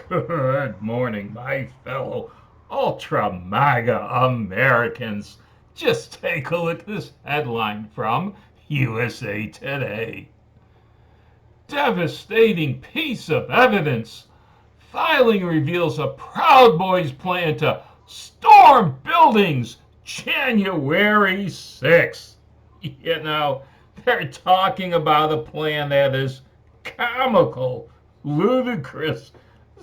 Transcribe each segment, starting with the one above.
Good morning, my fellow ultra MAGA Americans. Just take a look at this headline from USA Today. Devastating piece of evidence. Filing reveals a Proud Boys plan to storm buildings January 6th. You know, they're talking about a plan that is comical, ludicrous,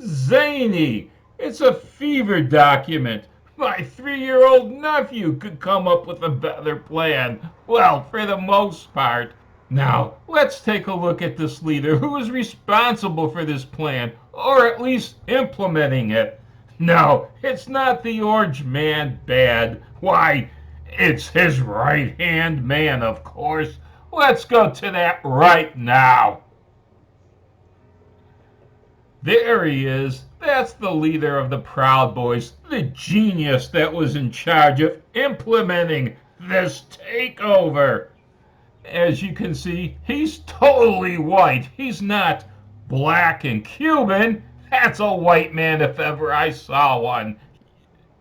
zany. It's a fever document. My 3-year-old nephew could come up with a better plan. Well, for the most part. Now, let's take a look at this leader who is responsible for this plan, or at least implementing it. No, it's not the orange man bad. Why, it's his right-hand man, of course. Let's go to that right now. There he is. That's the leader of the Proud Boys, the genius that was in charge of implementing this takeover. As you can see, he's totally white. He's not black and Cuban. That's a white man if ever I saw one.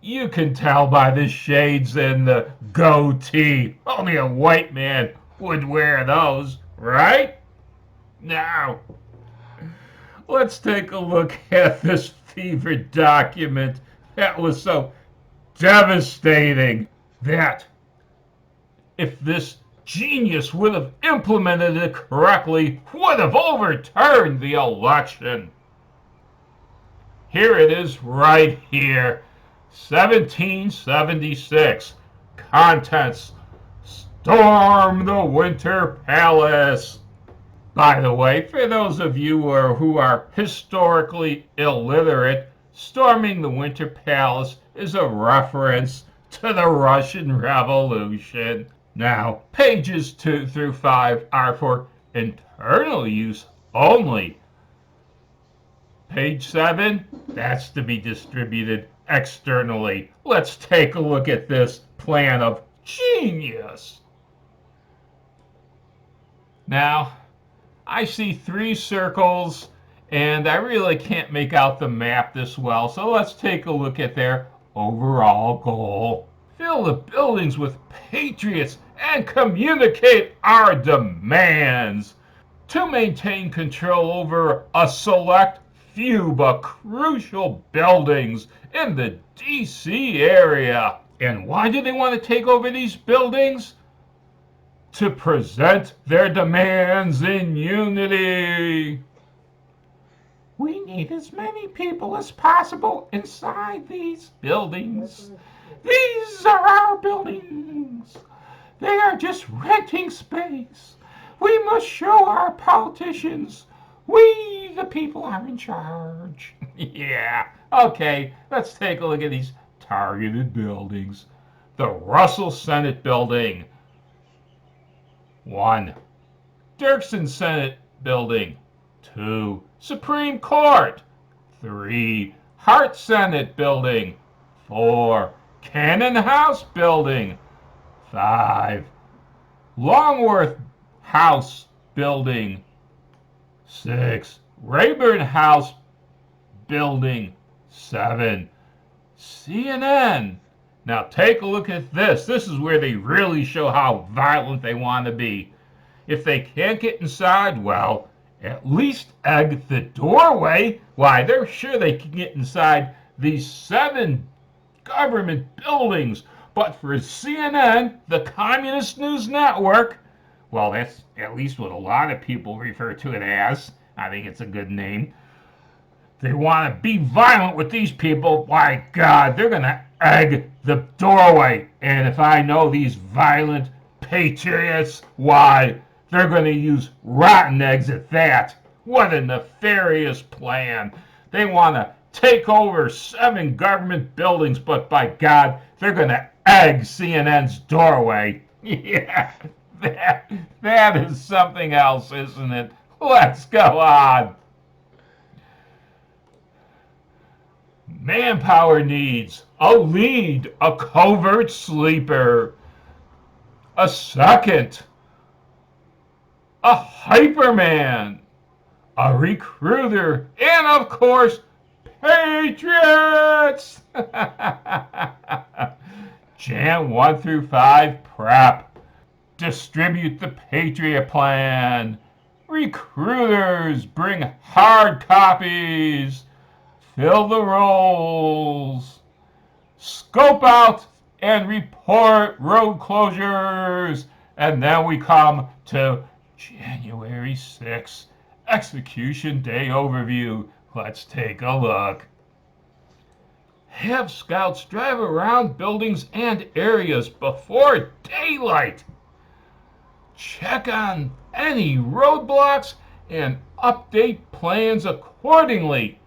You can tell by the shades and the goatee. Only a white man would wear those, right? Now, let's take a look at this fever document that was so devastating that if this genius would have implemented it correctly, would have overturned the election. Here it is right here. 1776. Contents. Storm the Winter Palace. By the way, for those of you who are historically illiterate, storming the Winter Palace is a reference to the Russian Revolution. Now, pages 2 through 5 are for internal use only. Page 7, that's to be distributed externally. Let's take a look at this plan of genius. Now, I see 3 circles, and I really can't make out the map this well, so let's take a look at their overall goal. Fill the buildings with patriots and communicate our demands to maintain control over a select few but crucial buildings in the DC area. And why do they want to take over these buildings? To present their demands in unity. We need as many people as possible inside these buildings. These are our buildings. They are just renting space. We must show our politicians we, the people, are in charge. Yeah, okay, let's take a look at these targeted buildings. The Russell Senate Building. 1. Dirksen Senate Building. 2. Supreme Court. 3. Hart Senate Building. 4. Cannon House Building. 5. Longworth House Building. 6. Rayburn House Building. 7. CNN. Now take a look at this. This is where they really show how violent they want to be. If they can't get inside, well, at least egg the doorway. Why, they're sure they can get inside these 7 government buildings. But for CNN, the Communist News Network, well, that's at least what a lot of people refer to it as. I think it's a good name. They want to be violent with these people. By God, they're going to egg the doorway. And if I know these violent patriots, why, they're going to use rotten eggs at that. What a nefarious plan. They want to take over 7 government buildings, but by God, they're going to egg CNN's doorway. Yeah, that is something else, isn't it? Let's go on. Manpower needs a lead, a covert sleeper, a second, a hyperman, a recruiter, and of course, Patriots! Jan 1 through 5 prep. Distribute the Patriot Plan. Recruiters bring hard copies. Fill the rolls. Scope out and report road closures. And then we come to January 6th, Execution Day Overview. Let's take a look. Have scouts drive around buildings and areas before daylight. Check on any roadblocks and update plans accordingly.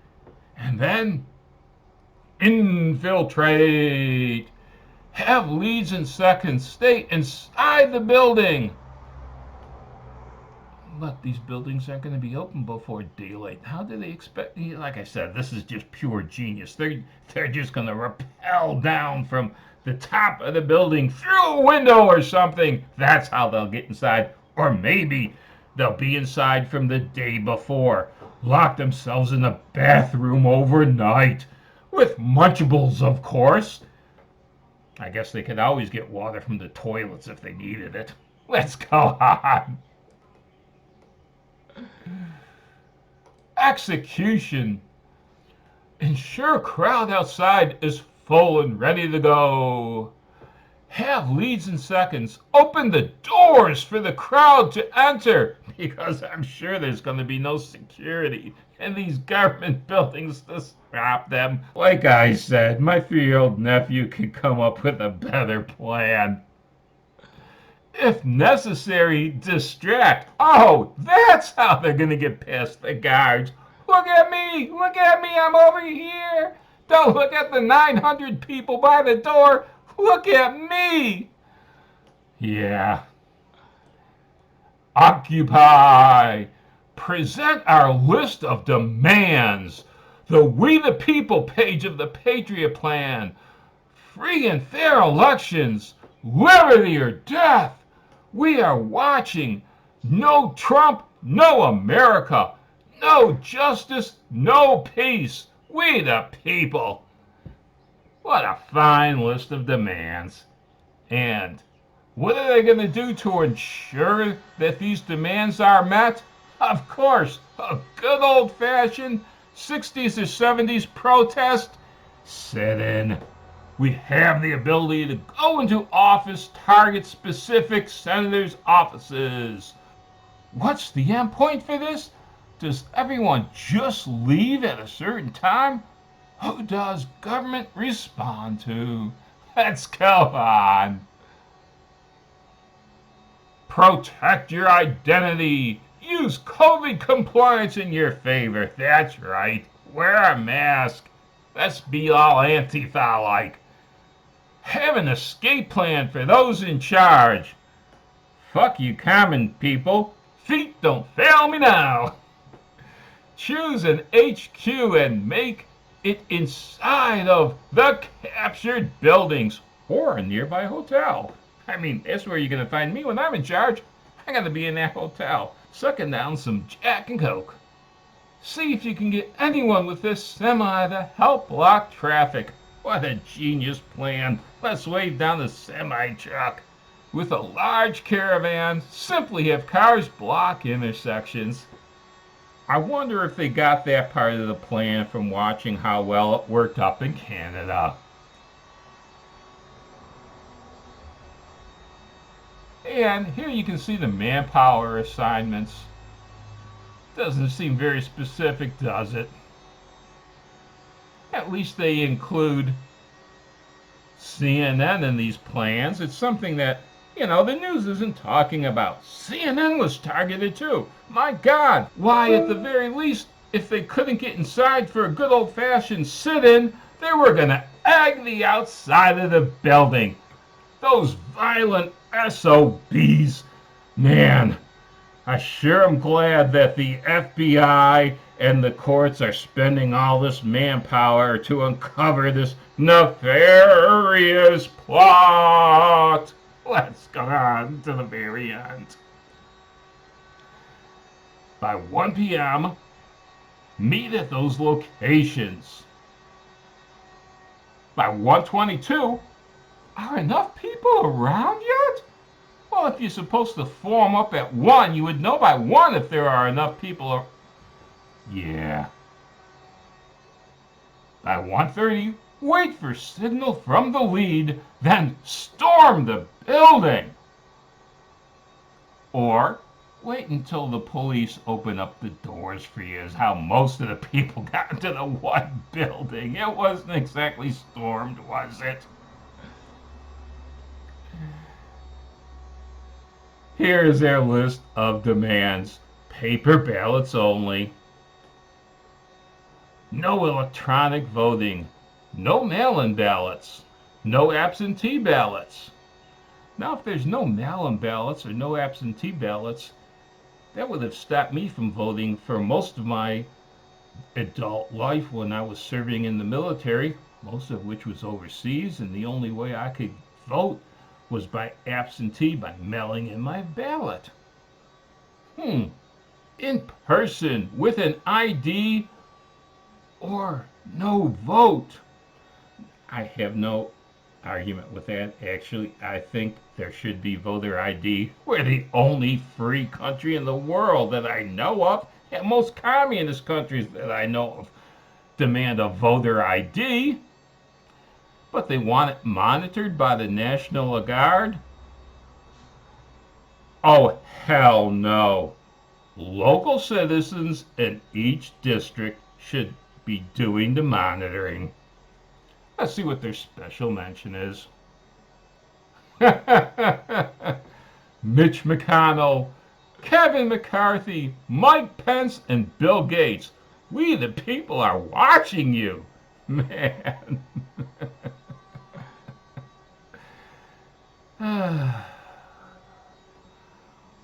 And then infiltrate. Have leads and seconds stay inside the building. Look, these buildings aren't going to be open before daylight. How do they expect? Like I said, this is just pure genius. They're just going to rappel down from the top of the building through a window or something. That's how they'll get inside. Or maybe they'll be inside from the day before. Lock themselves in a bathroom overnight. With Munchables, of course. I guess they could always get water from the toilets if they needed it. Let's go on. Execution. Ensure crowd outside is full and ready to go. Have leads and seconds. Open the doors for the crowd to enter, because I'm sure there's going to be no security in these government buildings to stop them. Like I said, my 3-year-old nephew could come up with a better plan. If necessary, distract. Oh, that's how they're going to get past the guards. Look at me! Look at me! I'm over here! Don't look at the 900 people by the door! Look at me! Yeah. Occupy! Present our list of demands. The We the People page of the Patriot Plan. Free and fair elections. Liberty or death. We are watching. No Trump, no America. No justice, no peace. We the people. What a fine list of demands. And what are they going to do to ensure that these demands are met? Of course, a good old-fashioned 60s or 70s protest. Sit in. We have the ability to go into office, target specific senators' offices. What's the end point for this? Does everyone just leave at a certain time? Who does government respond to? Let's go on. Protect your identity. Use COVID compliance in your favor. That's right. Wear a mask. Let's be all Antifa-like. Have an escape plan for those in charge. Fuck you common people. Feet don't fail me now. Choose an HQ and make it inside of the captured buildings or a nearby hotel. I mean, that's where you're going to find me when I'm in charge. I'm going to be in that hotel, sucking down some Jack and Coke. See if you can get anyone with this semi to help block traffic. What a genius plan. Let's wave down the semi-truck. With a large caravan, simply have cars block intersections. I wonder if they got that part of the plan from watching how well it worked up in Canada. And here you can see the manpower assignments. Doesn't seem very specific, does it? At least they include CNN in these plans. It's something that, the news isn't talking about. CNN was targeted too. My God, why at the very least, if they couldn't get inside for a good old-fashioned sit-in, they were going to egg the outside of the building. Those violent SOBs. Man, I sure am glad that the FBI and the courts are spending all this manpower to uncover this nefarious plot. Let's go on to the very end. By 1 p.m., meet at those locations. By 122, are enough people around yet? Well, if you're supposed to form up at 1, you would know by 1 if there are enough people. Yeah. By 1:30, wait for signal from the lead, then storm the building. Or wait until the police open up the doors for you, is how most of the people got into the one building. It wasn't exactly stormed, was it? Here is their list of demands. Paper ballots only. No electronic voting. No mail-in ballots. No absentee ballots. Now, if there's no mail-in ballots or no absentee ballots, that would have stopped me from voting for most of my adult life when I was serving in the military, most of which was overseas, and the only way I could vote was by absentee, by mailing in my ballot. In person with an ID or no vote. I have no argument with that. Actually, I think there should be voter ID. We're the only free country in the world that I know of, and most communist countries that I know of demand a voter ID, but they want it monitored by the National Guard? Oh, hell no. Local citizens in each district should be doing the monitoring. Let's see what their special mention is. Mitch McConnell, Kevin McCarthy, Mike Pence, and Bill Gates. We the people are watching you. Man.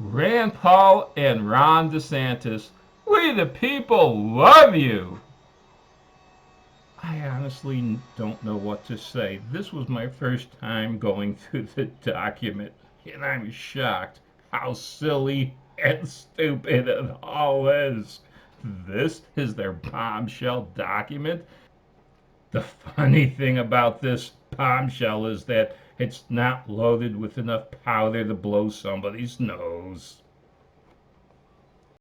Rand Paul and Ron DeSantis. We the people love you. I honestly don't know what to say. This was my first time going through the document, and I'm shocked how silly and stupid it all is. This is their bombshell document. The funny thing about this bombshell is that it's not loaded with enough powder to blow somebody's nose.